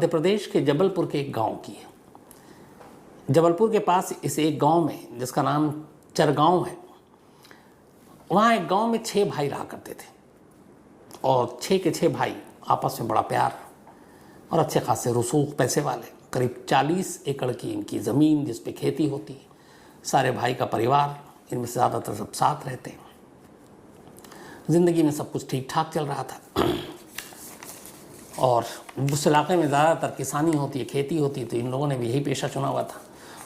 मध्य प्रदेश के जबलपुर के एक गांव की है। जबलपुर के पास इस एक गांव में, जिसका नाम चरगांव है, वहाँ एक गांव में 6 भाई रहा करते थे और 6 के 6 भाई आपस में बड़ा प्यार और अच्छे खासे रसूख पैसे वाले। करीब 40 एकड़ की इनकी ज़मीन जिस पे खेती होती है। सारे भाई का परिवार, इनमें से ज़्यादातर सब साथ रहते हैं। ज़िंदगी में सब कुछ ठीक ठाक चल रहा था और उस इलाके में ज़्यादातर किसानी होती है, खेती होती है, तो इन लोगों ने भी यही पेशा चुना हुआ था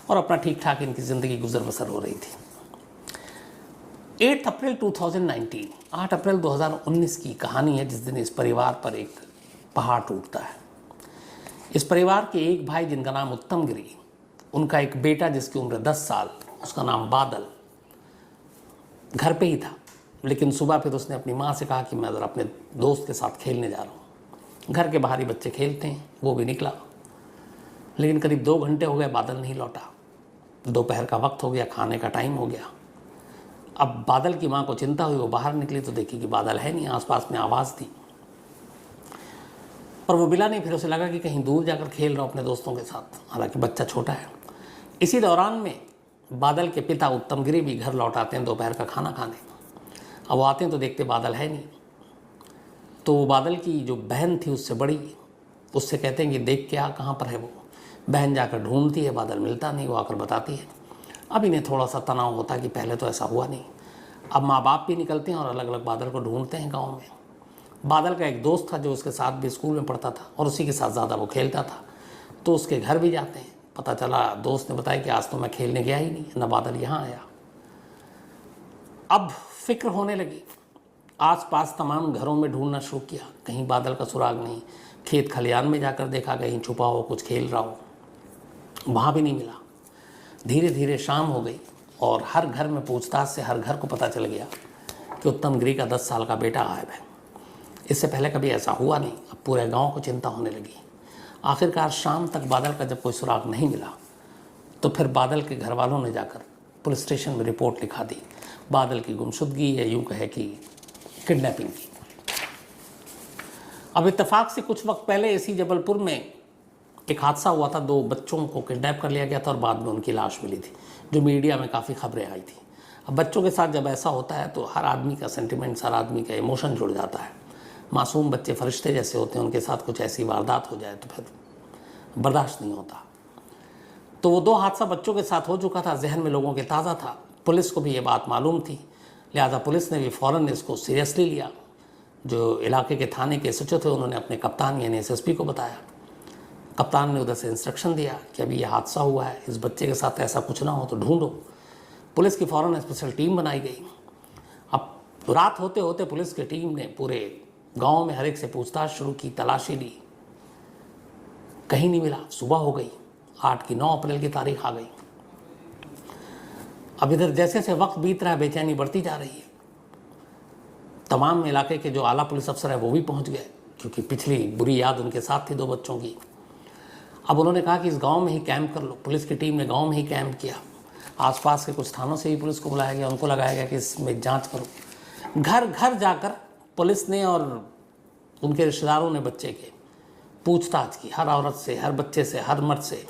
और अपना ठीक ठाक इनकी ज़िंदगी गुजर बसर हो रही थी। 8 अप्रैल 2019, 8 अप्रैल 2019 की कहानी है, जिस दिन इस परिवार पर एक पहाड़ टूटता है। इस परिवार के एक भाई जिनका नाम उत्तम गिरी, उनका एक बेटा जिसकी उम्र 10 साल, उसका नाम बादल, घर पे ही था। लेकिन सुबह फिर उसने अपनी माँ से कहा कि मैं ज़रा अपने दोस्त के साथ खेलने जा रहा हूँ। घर के बाहर ही बच्चे खेलते हैं, वो भी निकला। लेकिन करीब 2 घंटे हो गए, बादल नहीं लौटा। दोपहर का वक्त हो गया, खाने का टाइम हो गया। अब बादल की माँ को चिंता हुई, वो बाहर निकली तो देखी कि बादल है नहीं। आसपास में आवाज़ थी और वो मिला नहीं। फिर उसे लगा कि कहीं दूर जाकर खेल रहा हूँ अपने दोस्तों के साथ, हालांकि बच्चा छोटा है। इसी दौरान में बादल के पिता उत्तम गिरी भी घर लौट आते हैं दोपहर का खाना खाने। अब वो आते हैं तो देखते बादल है नहीं। तो बादल की जो बहन थी उससे बड़ी, उससे कहते हैं कि देख क्या कहाँ पर है वो। बहन जाकर ढूंढती है, बादल मिलता नहीं। वो आकर बताती है। अब इन्हें थोड़ा सा तनाव होता है कि पहले तो ऐसा हुआ नहीं। अब माँ बाप भी निकलते हैं और अलग अलग बादल को ढूंढते हैं गाँव में। बादल का एक दोस्त था जो उसके साथ भी स्कूल में पढ़ता था और उसी के साथ ज़्यादा वो खेलता था, तो उसके घर भी जाते हैं। पता चला, दोस्त ने बताया कि आज तो मैं खेलने गया ही नहीं, ना बादल यहाँ आया। अब फिक्र होने लगी। आसपास तमाम घरों में ढूंढना शुरू किया, कहीं बादल का सुराग नहीं। खेत खलियान में जाकर देखा, कहीं छुपा हो, कुछ खेल रहा हो, वहाँ भी नहीं मिला। धीरे धीरे शाम हो गई और हर घर में पूछताछ से हर घर को पता चल गया कि उत्तम गिरी का 10 साल का बेटा गायब है। इससे पहले कभी ऐसा हुआ नहीं। अब पूरे गांव को चिंता होने लगी। आखिरकार शाम तक बादल का जब कोई सुराग नहीं मिला तो फिर बादल के घर वालों ने जाकर पुलिस स्टेशन में रिपोर्ट लिखा दी, बादल की गुमशुदगी या यूँ कहे कि किडनैपिंग की। अब इत्तेफाक से कुछ वक्त पहले इसी जबलपुर में एक हादसा हुआ था। 2 बच्चों को किडनैप कर लिया गया था और बाद में उनकी लाश मिली थी, जो मीडिया में काफ़ी खबरें आई थी। अब बच्चों के साथ जब ऐसा होता है तो हर आदमी का सेंटिमेंट्स, हर आदमी का इमोशन जुड़ जाता है। मासूम बच्चे फरिश्ते जैसे होते हैं, उनके साथ कुछ ऐसी वारदात हो जाए तो फिर बर्दाश्त नहीं होता। तो वो 2 हादसा बच्चों के साथ हो चुका था, जहन में लोगों के ताज़ा था। पुलिस को भी ये बात मालूम थी, लिहाजा पुलिस ने भी फ़ौरन इसको सीरियसली लिया। जो इलाके के थाने के एसएचओ थे, उन्होंने अपने कप्तान यानी एसएसपी को बताया। कप्तान ने उधर से इंस्ट्रक्शन दिया कि अभी ये हादसा हुआ है, इस बच्चे के साथ ऐसा कुछ ना हो तो ढूंढो। पुलिस की फ़ौरन स्पेशल टीम बनाई गई। अब रात होते होते पुलिस की टीम ने पूरे गांव में हर एक से पूछताछ शुरू की, तलाशी ली, कहीं नहीं मिला। सुबह हो गई, 8 की 9 अप्रैल की तारीख आ गई। अब इधर जैसे जैसे वक्त बीत रहा है, बेचैनी बढ़ती जा रही है। तमाम इलाके के जो आला पुलिस अफसर है वो भी पहुंच गए, क्योंकि पिछली बुरी याद उनके साथ थी 2 बच्चों की। अब उन्होंने कहा कि इस गांव में ही कैंप कर लो। पुलिस की टीम ने गांव में ही कैंप किया। आसपास के कुछ थानों से भी पुलिस को बुलाया गया, उनको लगाया गया कि इसमें जांच करो। घर घर जाकर पुलिस ने और उनके रिश्तेदारों ने बच्चे के पूछताछ की, हर औरत से, हर बच्चे से, हर मर्द से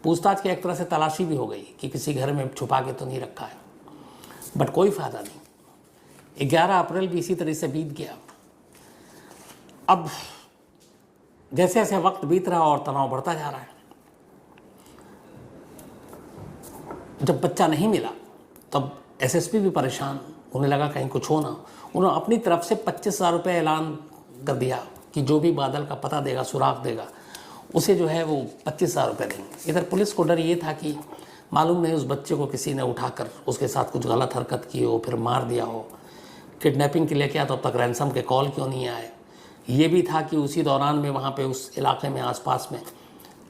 पूछताछ की। एक तरह से तलाशी भी हो गई कि किसी घर में छुपा के तो नहीं रखा है, बट कोई फ़ायदा नहीं। 11 अप्रैल भी इसी तरह से बीत गया। अब जैसे जैसे वक्त बीत रहा और तनाव बढ़ता जा रहा है, जब बच्चा नहीं मिला तब एसएसपी भी परेशान, उन्हें लगा कहीं कुछ हो ना। उन्होंने अपनी तरफ से 25,000 रुपये ऐलान कर दिया कि जो भी बादल का पता देगा, सुराग देगा, उसे जो है वो 25,000 रुपये देंगे। इधर पुलिस को डर ये था कि मालूम नहीं उस बच्चे को किसी ने उठाकर उसके साथ कुछ गलत हरकत की हो, फिर मार दिया हो, किडनैपिंग के लिए क्या, तो अब तक रैंसम के कॉल क्यों नहीं आए। ये भी था कि उसी दौरान में वहाँ पे उस इलाके में आसपास में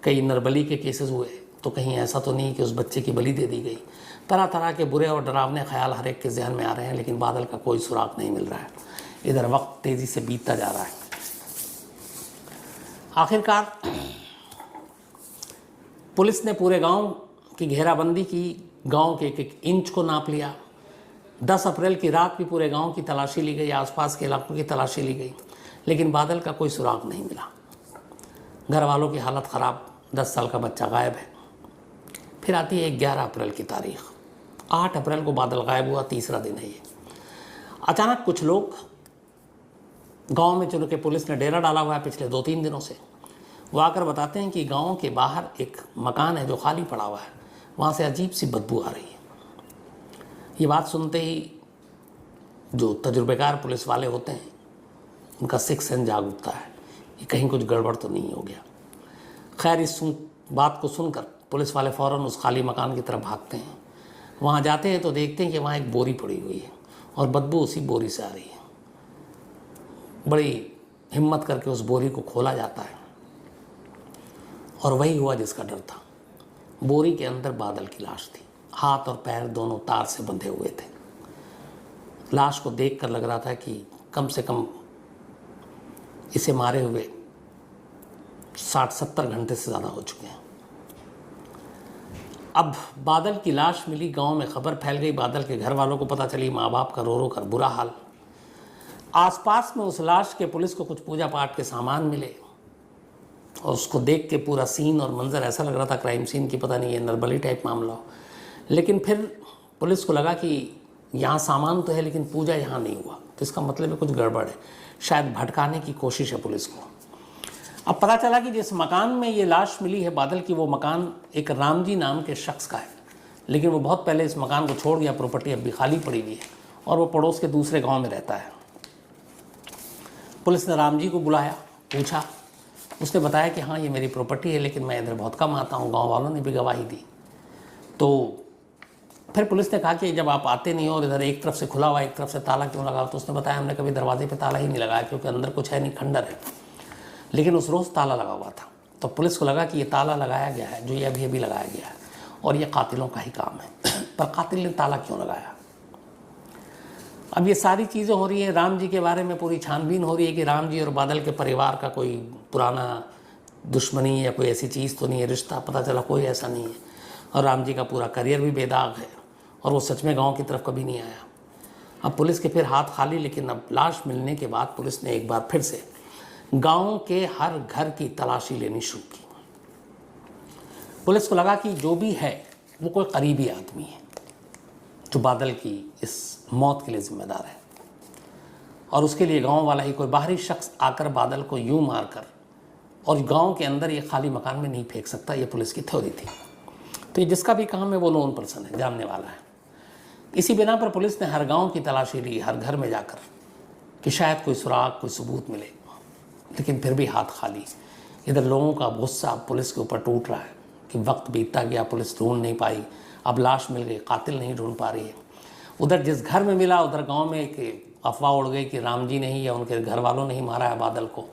कई नरबली के केसेस हुए, तो कहीं ऐसा तो नहीं कि उस बच्चे की बलि दे दी गई। तरह तरह के बुरे और डरावने ख्याल हर एक के जहन में आ रहे हैं, लेकिन बादल का कोई सुराग नहीं मिल रहा है। इधर वक्त तेज़ी से बीतता जा रहा है। आखिरकार पुलिस ने पूरे गांव की घेराबंदी की, गांव के एक एक इंच को नाप लिया। 10 अप्रैल की रात भी पूरे गांव की तलाशी ली गई, आसपास के इलाकों की तलाशी ली गई, लेकिन बादल का कोई सुराग नहीं मिला। घर वालों की हालत ख़राब, 10 साल का बच्चा गायब है। फिर आती है 11 अप्रैल की तारीख। 8 अप्रैल को बादल गायब हुआ, तीसरा दिन है ये। अचानक कुछ लोग गांव में, चलो कि पुलिस ने डेरा डाला हुआ है पिछले 2-3 दिनों से, वो आकर बताते हैं कि गांव के बाहर एक मकान है जो खाली पड़ा हुआ है, वहाँ से अजीब सी बदबू आ रही है। ये बात सुनते ही जो तजुर्बेकार पुलिस वाले होते हैं उनका सिक्स सेंस जाग उठता है कि कहीं कुछ गड़बड़ तो नहीं हो गया। खैर, इस बात को सुनकर पुलिस वाले फ़ौरन उस खाली मकान की तरफ भागते हैं। वहाँ जाते हैं तो देखते हैं कि वहाँ एक बोरी पड़ी हुई है और बदबू उसी बोरी से आ रही है। बड़ी हिम्मत करके उस बोरी को खोला जाता है और वही हुआ जिसका डर था। बोरी के अंदर बादल की लाश थी, हाथ और पैर दोनों तार से बंधे हुए थे। लाश को देखकर लग रहा था कि कम से कम इसे मारे हुए 60-70 घंटे से ज़्यादा हो चुके हैं। अब बादल की लाश मिली, गांव में खबर फैल गई, बादल के घर वालों को पता चली, माँ बाप का रो रो कर बुरा हाल। आसपास में उस लाश के पुलिस को कुछ पूजा पाठ के सामान मिले और उसको देख के पूरा सीन और मंजर ऐसा लग रहा था क्राइम सीन की, पता नहीं ये नरबली टाइप मामला हो। लेकिन फिर पुलिस को लगा कि यहाँ सामान तो है लेकिन पूजा यहाँ नहीं हुआ, तो इसका मतलब है कुछ गड़बड़ है, शायद भटकाने की कोशिश है पुलिस को। अब पता चला कि जिस मकान में ये लाश मिली है बादल की, वो मकान एक रामजी नाम के शख्स का है, लेकिन वो बहुत पहले इस मकान को छोड़ गया, प्रॉपर्टी अब भी खाली पड़ी हुई है और वो पड़ोस के दूसरे गांव में रहता है। पुलिस ने रामजी को बुलाया, पूछा, उसने बताया कि हाँ ये मेरी प्रॉपर्टी है लेकिन मैं इधर बहुत कम आता हूँ, गाँव वालों ने भी गवाही दी। तो फिर पुलिस ने कहा कि जब आप आते नहीं हो और इधर एक तरफ से खुला हुआ एक तरफ से ताला क्यों लगा, तो उसने बताया हमने कभी दरवाजे पे ताला ही नहीं लगाया क्योंकि अंदर कुछ है नहीं, खंडर है, लेकिन उस रोज़ ताला लगा हुआ था। तो पुलिस को लगा कि ये ताला लगाया गया है, जो ये अभी लगाया गया है और ये कातिलों का ही काम है। पर कातिल ने ताला क्यों लगाया? अब ये सारी चीज़ें हो रही हैं, राम जी के बारे में पूरी छानबीन हो रही है कि राम जी और बादल के परिवार का कोई पुराना दुश्मनी या कोई ऐसी चीज़ तो नहीं है, रिश्ता पता चला कोई ऐसा नहीं है, और राम जी का पूरा करियर भी बेदाग है और वो सच में गांव की तरफ कभी नहीं आया। अब पुलिस के फिर हाथ खाली, लेकिन अब लाश मिलने के बाद पुलिस ने एक बार फिर से गांव के हर घर की तलाशी लेनी शुरू की। पुलिस को लगा कि जो भी है वो कोई करीबी आदमी है जो बादल की इस मौत के लिए जिम्मेदार है, और उसके लिए गांव वाला ही कोई बाहरी शख्स आकर बादल को यूं मारकर और गांव के अंदर ये खाली मकान में नहीं फेंक सकता, ये पुलिस की थ्योरी थी। तो ये जिसका भी काम है वो नोन पर्सन है, जानने वाला है। इसी बिना पर पुलिस ने हर गांव की तलाशी ली, हर घर में जाकर, कि शायद कोई सुराग, कोई सबूत मिले, लेकिन फिर भी हाथ खाली। इधर लोगों का गुस्सा पुलिस के ऊपर टूट रहा है कि वक्त बीतता गया, पुलिस ढूंढ नहीं पाई, अब लाश मिल गई, कातिल नहीं ढूंढ पा रही है। उधर जिस घर में मिला उधर गांव में एक अफवाह उड़ गई कि राम जी ने ही या उनके घर वालों ने ही मारा है बादल को।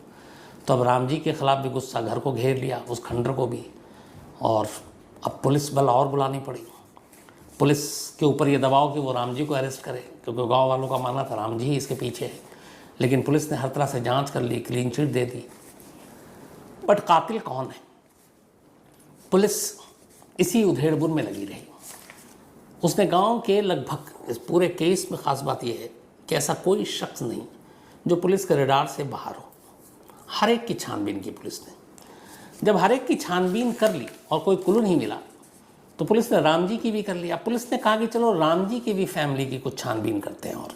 तो अब राम जी के खिलाफ भी गुस्सा घर को घेर लिया, उस खंडर को भी, और अब पुलिस बल और बुलानी पड़ी। पुलिस के ऊपर ये दबाव कि वो राम जी को अरेस्ट करे, क्योंकि गांव वालों का मानना था राम जी ही इसके पीछे है। लेकिन पुलिस ने हर तरह से जांच कर ली, क्लीन चिट दे दी, बट कातिल कौन है? पुलिस इसी उधेड़-बुन में लगी रही। उसने गांव के लगभग, इस पूरे केस में ख़ास बात यह है कि ऐसा कोई शख्स नहीं जो पुलिस के रडार से बाहर हो। हर एक की छानबीन की पुलिस ने। जब हर एक की छानबीन कर ली और कोई क्लू नहीं मिला तो पुलिस ने राम जी की भी कर लिया। पुलिस ने कहा कि चलो राम जी की भी फैमिली की कुछ छानबीन करते हैं, और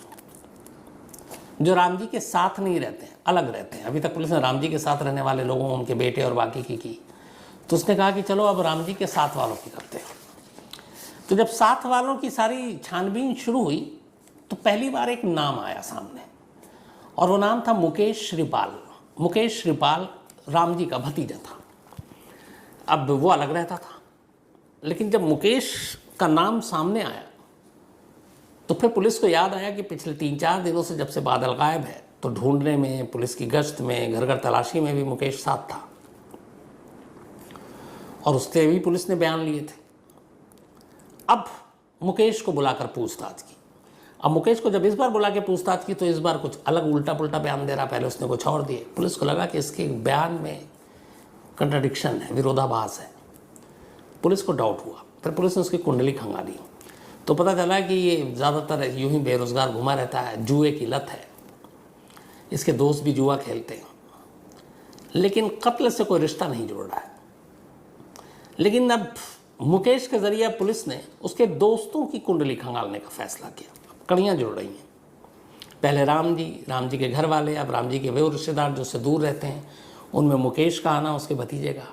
जो राम जी के साथ नहीं रहते हैं, अलग रहते हैं। अभी तक पुलिस ने राम जी के साथ रहने वाले लोगों, उनके बेटे और बाकी की। तो उसने कहा कि चलो अब राम जी के साथ वालों की करते हैं। तो जब साथ वालों की सारी छानबीन शुरू हुई तो पहली बार एक नाम आया सामने, और वो नाम था मुकेश श्रीपाल। मुकेश श्रीपाल राम जी का भतीजा था। अब वो अलग रहता था, लेकिन जब मुकेश का नाम सामने आया तो फिर पुलिस को याद आया कि पिछले 3-4 दिनों से जब से बादल गायब है तो ढूंढने में, पुलिस की गश्त में, घर घर तलाशी में भी मुकेश साथ था, और उससे भी पुलिस ने बयान लिए थे। अब मुकेश को बुलाकर पूछताछ की। अब मुकेश को जब इस बार बुला के पूछताछ की तो इस बार कुछ अलग उल्टा पुल्टा बयान दे रहा, पहले उसने कुछ और दिए। पुलिस को लगा कि इसके बयान में कंट्राडिक्शन है, विरोधाभास है। पुलिस को डाउट हुआ, फिर पुलिस ने उसकी कुंडली खंगाली तो पता चला कि ये ज़्यादातर यूं ही बेरोज़गार घुमा रहता है, जुए की लत है, इसके दोस्त भी जुआ खेलते हैं। लेकिन कत्ल से कोई रिश्ता नहीं जोड़ रहा है। लेकिन अब मुकेश के जरिए पुलिस ने उसके दोस्तों की कुंडली खंगालने का फैसला किया। कड़ियाँ जुड़ रही हैं। पहले राम जी के घर वाले, अब राम जी के वे रिश्तेदार जो उससे दूर रहते हैं, उनमें मुकेश का आना, उसके भतीजे का।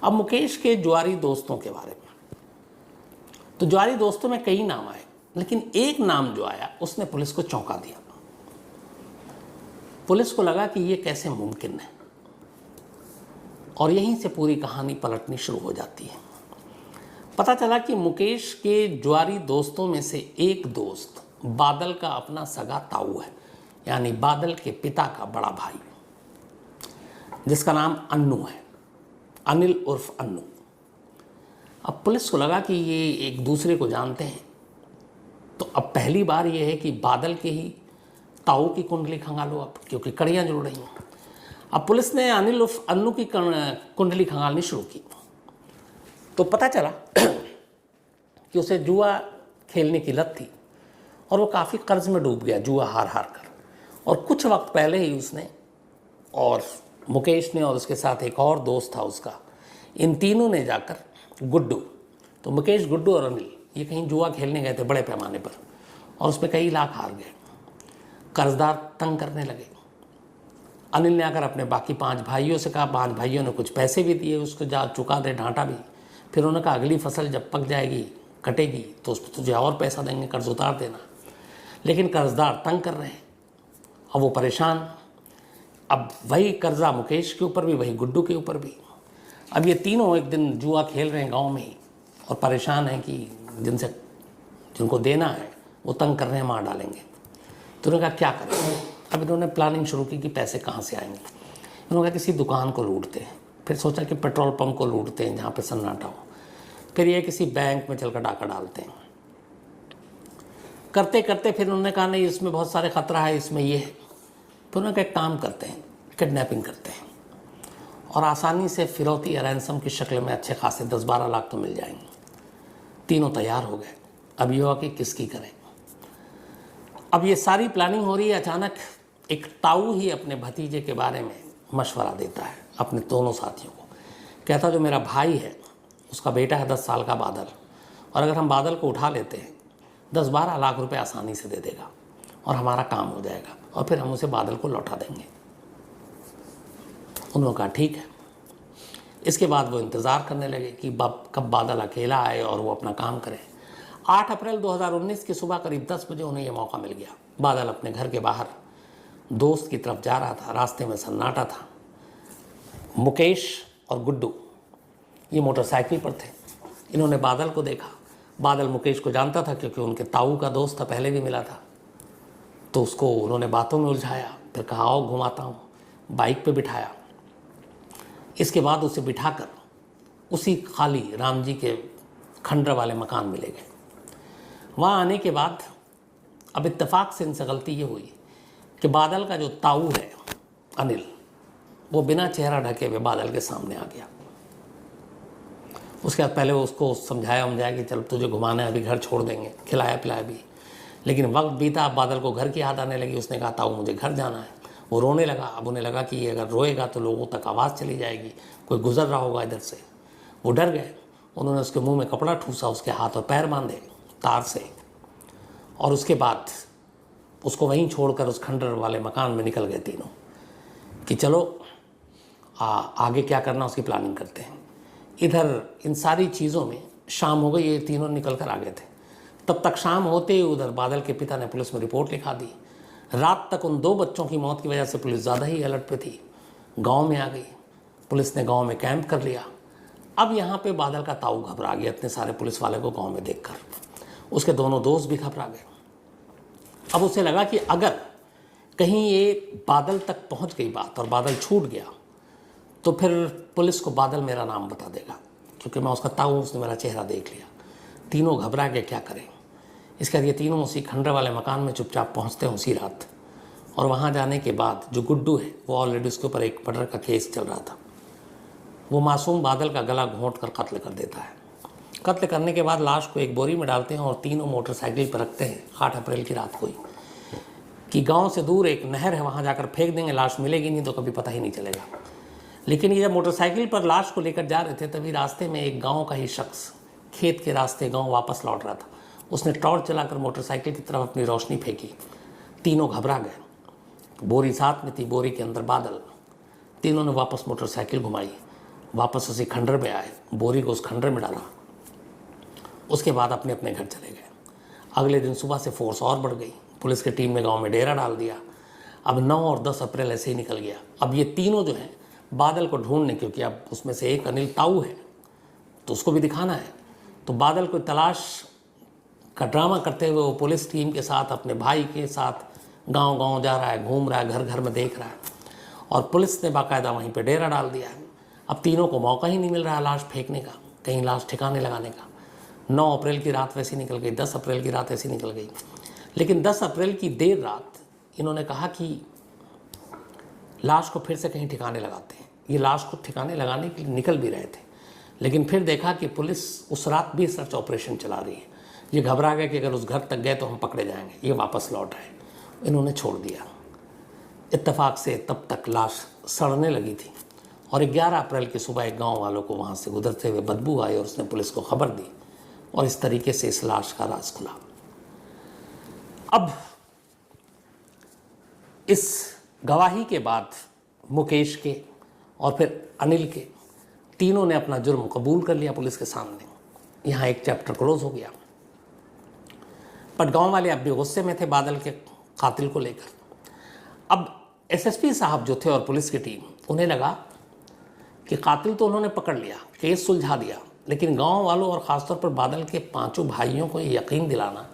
अब मुकेश के जुआरी दोस्तों के बारे में, तो जुआरी दोस्तों में कई नाम आए, लेकिन एक नाम जो आया उसने पुलिस को चौंका दिया। पुलिस को लगा कि ये कैसे मुमकिन है, और यहीं से पूरी कहानी पलटनी शुरू हो जाती है। पता चला कि मुकेश के जुआरी दोस्तों में से एक दोस्त बादल का अपना सगा ताऊ है, यानी बादल के पिता का बड़ा भाई, जिसका नाम अन्नू है, अनिल उर्फ अन्नू। अब पुलिस को लगा कि ये एक दूसरे को जानते हैं, तो अब पहली बार ये है कि बादल के ही ताऊ की कुंडली खंगालो अब, क्योंकि कड़ियाँ जुड़ रही हैं। अब पुलिस ने अनिल उर्फ अन्नू की कुंडली खंगालनी शुरू की, तो पता चला कि उसे जुआ खेलने की लत थी और वो काफ़ी कर्ज में डूब गया जुआ हार कर। और कुछ वक्त पहले ही उसने और मुकेश ने और उसके साथ एक और दोस्त था उसका, इन तीनों ने जाकर गुड्डू, तो मुकेश, गुड्डू और अनिल ये कहीं जुआ खेलने गए थे बड़े पैमाने पर, और उसमें कई लाख हार गए। कर्जदार तंग करने लगे। अनिल ने आकर अपने बाकी 5 भाइयों से कहा, 5 भाइयों ने कुछ पैसे भी दिए उसको, जा चुका दे, डांटा भी। फिर उन्होंने कहा अगली फसल जब पक जाएगी, कटेगी, तो उस पर तुझे और पैसा देंगे, कर्ज उतार देना। लेकिन कर्जदार तंग कर रहे हैं, अब वो परेशान। अब वही कर्जा मुकेश के ऊपर भी, वही गुड्डू के ऊपर भी। अब ये तीनों एक दिन जुआ खेल रहे हैं गांव में ही, और परेशान हैं कि जिनको देना है वो तंग कर रहे हैं, मार डालेंगे। तो उन्होंने कहा क्या करें। अब इन्होंने प्लानिंग शुरू की कि पैसे कहाँ से आएंगे। इन्होंने कहा किसी दुकान को लूटते हैं, फिर सोचा कि पेट्रोल पंप को लूटते हैं जहाँ पे सन्नाटा हो, फिर ये किसी बैंक में चलकर डाका डालते हैं। करते करते फिर उन्होंने कहा नहीं, इसमें बहुत सारे खतरा है, इसमें ये है। तो उन्होंने कहा एक काम करते हैं, किडनैपिंग करते हैं, और आसानी से फिरौती या रैंसम की शक्ल में अच्छे खासे 10-12 लाख तो मिल जाएंगे। तीनों तैयार हो गए। अब ये हुआ कि किसकी करें। अब ये सारी प्लानिंग हो रही है। अचानक एक ताऊ ही अपने भतीजे के बारे में मशवरा देता है अपने दोनों साथियों को। कहता जो मेरा भाई है उसका बेटा है 10 साल का बादल, और अगर हम बादल को उठा लेते हैं 10-12 लाख रुपए आसानी से दे देगा और हमारा काम हो जाएगा, और फिर हम उसे बादल को लौटा देंगे। उन्होंने कहा ठीक है। इसके बाद वो इंतज़ार करने लगे कि कब बादल अकेला आए और वो अपना काम करे। 8 अप्रैल 2019 की सुबह करीब 10 बजे उन्हें यह मौका मिल गया। बादल अपने घर के बाहर दोस्त की तरफ जा रहा था। रास्ते में सन्नाटा था। मुकेश और गुड्डू ये मोटरसाइकिल पर थे। इन्होंने बादल को देखा। बादल मुकेश को जानता था क्योंकि उनके ताऊ का दोस्त था, पहले भी मिला था। तो उसको उन्होंने बातों में उलझाया, फिर कहा आओ घुमाता हूँ, बाइक पे बिठाया। इसके बाद उसे बिठाकर उसी खाली राम जी के खंडर वाले मकान में ले गए। वहाँ आने के बाद अब इत्तेफाक से इनसे गलती ये हुई कि बादल का जो ताऊ है अनिल, वो बिना चेहरा ढके हुए बादल के सामने आ गया। उसके बाद पहले उसको समझाया कि चल तुझे घुमाना है, अभी घर छोड़ देंगे, खिलाया पिलाया भी। लेकिन वक्त बीता, बादल को घर की याद आने लगी। उसने कहा ताऊ मुझे घर जाना है। वो रोने लगा। अब उन्हें लगा कि ये अगर रोएगा तो लोगों तक आवाज़ चली जाएगी, कोई गुजर रहा होगा इधर से। वो डर गए। उन्होंने उसके मुंह में कपड़ा ठूसा, उसके हाथ और पैर बांधे तार से, और उसके बाद उसको वहीं छोड़कर उस खंडर वाले मकान में निकल गए तीनों कि चलो आगे क्या करना उसकी प्लानिंग करते हैं। इधर इन सारी चीज़ों में शाम हो गई। ये तीनों निकल कर आ गए थे। तब तक शाम होते ही उधर बादल के पिता ने पुलिस में रिपोर्ट लिखा दी। रात तक उन 2 बच्चों की मौत की वजह से पुलिस ज़्यादा ही अलर्ट पे थी। गांव में आ गई। पुलिस ने गांव में कैंप कर लिया। अब यहाँ पे बादल का ताऊ घबरा गया इतने सारे पुलिस वाले को गांव में देखकर। उसके दोनों दोस्त भी घबरा गए। अब उसे लगा कि अगर कहीं ये बादल तक पहुँच गई बात और बादल छूट गया तो फिर पुलिस को बादल मेरा नाम बता देगा, क्योंकि मैं उसका ताऊ, उसने मेरा चेहरा देख लिया। तीनों घबरा के क्या करें। इसके बाद ये तीनों उसी खंडर वाले मकान में चुपचाप पहुंचते हैं उसी रात। और वहां जाने के बाद जो गुड्डू है वो ऑलरेडी उसके ऊपर एक मर्डर का केस चल रहा था। वो मासूम बादल का गला घोंट कर कत्ल कर देता है। कत्ल करने के बाद लाश को एक बोरी में डालते हैं और तीनों मोटरसाइकिल पर रखते हैं। 8 अप्रैल की रात को ही कि गाँव से दूर एक नहर है, वहाँ जाकर फेंक देंगे, लाश मिलेगी नहीं तो कभी पता ही नहीं चलेगा। लेकिन ये जब मोटरसाइकिल पर लाश को लेकर जा रहे थे तभी रास्ते में एक गांव का ही शख्स खेत के रास्ते गांव वापस लौट रहा था। उसने टॉर्च चलाकर मोटरसाइकिल की तरफ अपनी रोशनी फेंकी। तीनों घबरा गए। बोरी साथ में थी, बोरी के अंदर बादल। तीनों ने वापस मोटरसाइकिल घुमाई, वापस उसी खंडर में आए, बोरी को उस खंडर में डाला। उसके बाद अपने अपने घर चले गए। अगले दिन सुबह से फोर्स और बढ़ गई। पुलिस की टीम ने गांव में डेरा डाल दिया। अब 9 और 10 अप्रैल ऐसे ही निकल गया। अब ये तीनों जो हैं बादल को ढूंढने, क्योंकि अब उसमें से एक अनिल ताऊ है तो उसको भी दिखाना है, तो बादल को तलाश का ड्रामा करते हुए वो पुलिस टीम के साथ अपने भाई के साथ गांव गांव जा रहा है, घूम रहा है, घर घर में देख रहा है। और पुलिस ने बाकायदा वहीं पे डेरा डाल दिया है। अब तीनों को मौका ही नहीं मिल रहा है लाश फेंकने का, कहीं लाश ठिकाने लगाने का। 9 अप्रैल की रात वैसी निकल गई, 10 अप्रैल की रात ऐसी निकल गई। लेकिन 10 अप्रैल की देर रात इन्होंने कहा कि लाश को फिर से कहीं ठिकाने लगाते हैं। ये लाश को ठिकाने लगाने के लिए निकल भी रहे थे, लेकिन फिर देखा कि पुलिस उस रात भी सर्च ऑपरेशन चला रही है। ये घबरा गए कि अगर उस घर तक गए तो हम पकड़े जाएंगे। ये वापस लौट आए, इन्होंने छोड़ दिया। इत्तेफाक से तब तक लाश सड़ने लगी थी और 11 अप्रैल की सुबह एक गाँव वालों को वहाँ से गुजरते हुए बदबू आई और उसने पुलिस को खबर दी और इस तरीके से इस लाश का राज खुला। अब इस गवाही के बाद मुकेश के और फिर अनिल के तीनों ने अपना जुर्म कबूल कर लिया पुलिस के सामने। यहाँ एक चैप्टर क्लोज हो गया। पर गांव वाले अब भी गुस्से में थे बादल के कातिल को लेकर। अब एसएसपी साहब जो थे और पुलिस की टीम, उन्हें लगा कि कातिल तो उन्होंने पकड़ लिया, केस सुलझा दिया, लेकिन गांव वालों और ख़ासतौर पर बादल के 5 भाइयों को ये यकीन दिलाना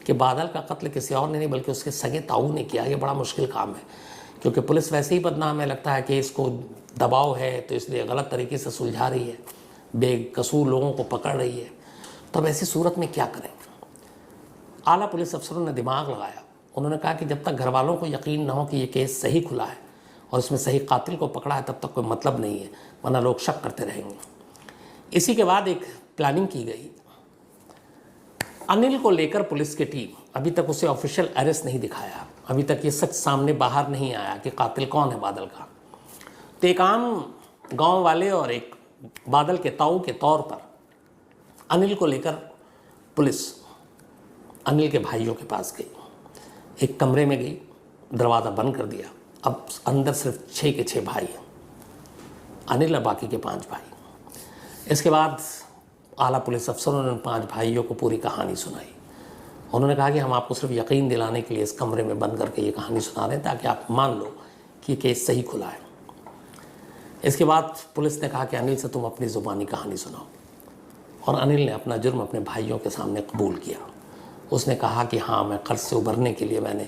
कि बादल का कत्ल किसी और ने नहीं बल्कि उसके सगे ताऊ ने किया, ये बड़ा मुश्किल काम है। क्योंकि पुलिस वैसे ही बदनाम है, लगता है कि इसको दबाव है तो इसलिए गलत तरीके से सुलझा रही है, बेकसूर लोगों को पकड़ रही है। तब ऐसी सूरत में क्या करें? आला पुलिस अफसरों ने दिमाग लगाया। उन्होंने कहा कि जब तक घर वालों को यकीन न हो कि ये केस सही खुला है और इसमें सही कातिल को पकड़ा है तब तक कोई मतलब नहीं है, वरना लोग शक करते रहेंगे। इसी के बाद एक प्लानिंग की गई। अनिल को लेकर पुलिस की टीम, अभी तक उसे ऑफिशियल अरेस्ट नहीं दिखाया, अभी तक ये सच सामने बाहर नहीं आया कि कातिल कौन है बादल का। तो एक आम गांव वाले और एक बादल के ताऊ के तौर पर अनिल को लेकर पुलिस अनिल के भाइयों के पास गई। एक कमरे में गई, दरवाज़ा बंद कर दिया। अब अंदर सिर्फ 6 के 6 भाई हैं, अनिल और बाकी के 5 भाई। इसके बाद आला पुलिस अफसरों ने उन 5 भाइयों को पूरी कहानी सुनाई। उन्होंने कहा कि हम आपको सिर्फ यकीन दिलाने के लिए इस कमरे में बंद करके ये कहानी सुना रहे हैं ताकि आप मान लो कि केस सही खुला है। इसके बाद पुलिस ने कहा कि अनिल से तुम अपनी ज़ुबानी कहानी सुनाओ, और अनिल ने अपना जुर्म अपने भाइयों के सामने कबूल किया। उसने कहा कि हाँ, मैं कर्ज से उभरने के लिए मैंने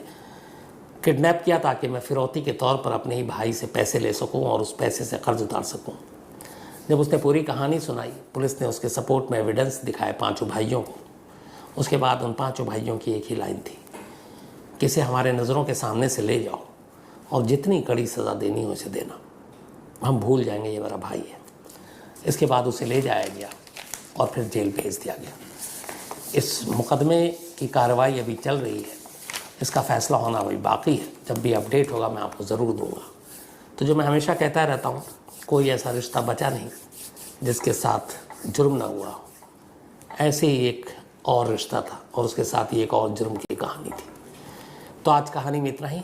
किडनैप किया ताकि मैं फिरौती के तौर पर अपने ही भाई से पैसे ले सकूं और उस पैसे से कर्ज उतार सकूं। जब उसने पूरी कहानी सुनाई, पुलिस ने उसके सपोर्ट में एविडेंस दिखाए 5 भाइयों को। उसके बाद उन 5 भाइयों की एक ही लाइन थी कि इसे हमारे नज़रों के सामने से ले जाओ और जितनी कड़ी सज़ा देनी हो इसे देना, हम भूल जाएंगे ये मेरा भाई है। इसके बाद उसे ले जाया गया और फिर जेल भेज दिया गया। इस मुकदमे की कार्रवाई अभी चल रही है, इसका फ़ैसला होना अभी बाकी है। जब भी अपडेट होगा मैं आपको ज़रूर दूंगा। तो जो मैं हमेशा कहता रहता हूँ, कोई ऐसा रिश्ता बचा नहीं जिसके साथ जुर्म ना हुआ। ऐसे ही एक और रिश्ता था और उसके साथ ही एक और जुर्म की कहानी थी। तो आज कहानी में इतना ही।